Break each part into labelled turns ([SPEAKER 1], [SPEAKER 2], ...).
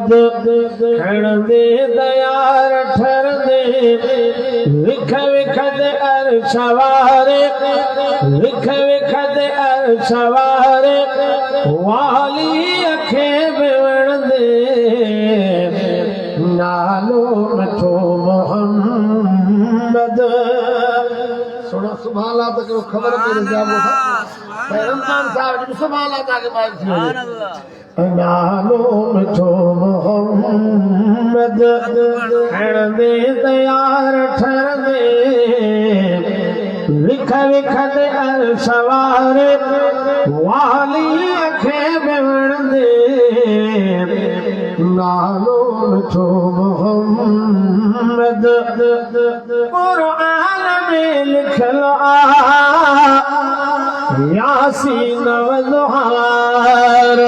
[SPEAKER 1] मोहम्मद खण दे दयार ठर दे विख विख दे अरशवारे विख विख दे अरशवारे वाली अखे बिवण दे नालो मिठो मोहम्मद।
[SPEAKER 2] सुनो सुभान अल्लाह तक खबर पड़े जाबो था रमजान साहब जी सुभान अल्लाह ताके माइक थी
[SPEAKER 1] नालो मिठो मोहम्मद खण दे दयार ठर दे विख विख दे अरशवारे वाली अखे बिवण दे नालो मिठो मोहम्मद। कुरान में लिखल आ यासीन व ज़ुहार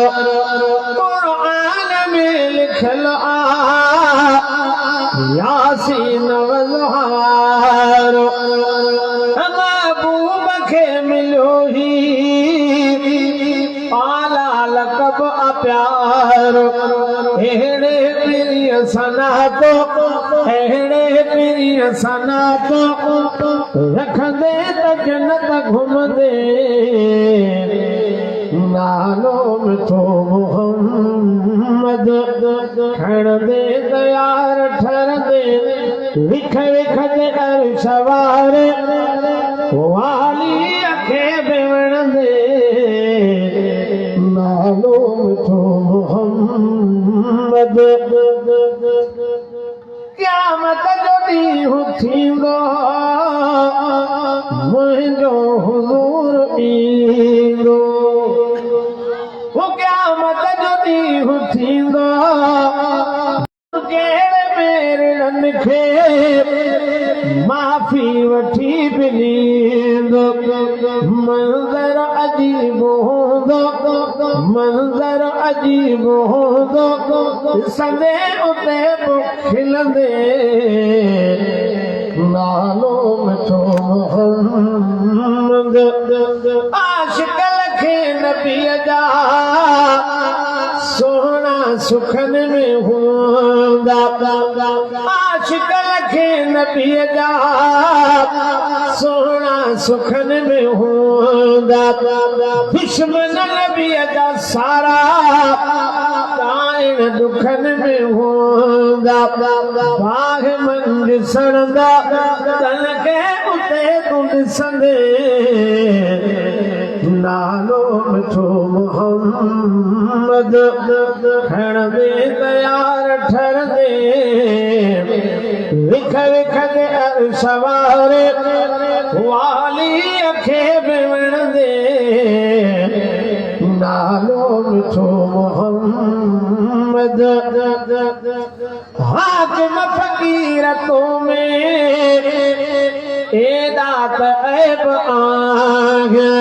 [SPEAKER 1] कुरान में लिखल आ यासीन व ज़ुहार महबूब खे मिलो ही आला लक़ब प्यार अहिड़े प्रिय सना तो अहिड़े प्रिय सना तो रखंदे त जन्नत घुमंदे नालो मिठो मोहम्मद खण दे दयार ठर दे विख विख दे अरशवारे वाली अखे बिवण दे नालो मिठो मोहम्मद। क़यामत जो ॾींहुं थींदो मुंहिंजो हुज़ूर ईंदो वो क़यामत जो ॾींहुं थींदो कहिड़े मेरनि खे माफ़ी वठी मिलींदो मंज़र अजीब हूंदो मंज़र अजीब हूंदो ॾिसंदे उते खिलंदे नालो मिठो मोहम्मद। आशिक़ लखे नबीअ जा सोहणा सुखनि में हूंदा आशिक़ लखे नबीअ जा सोहणा सुखनि में हूंदा दुश्मन नबीअ जा सारा काइण दुखनि में हूंदा बाह मंझ सड़ंदा तन खे उते तूं ॾिसंदे नालो मिठो मोहम्मद खण दे दयार ठर दे विख विख दे अरशवारे वाली अखे बिवण दे नालो मिठो मोहम्मद। हाकिम फ़कीर तो में एदा त ऐब आहे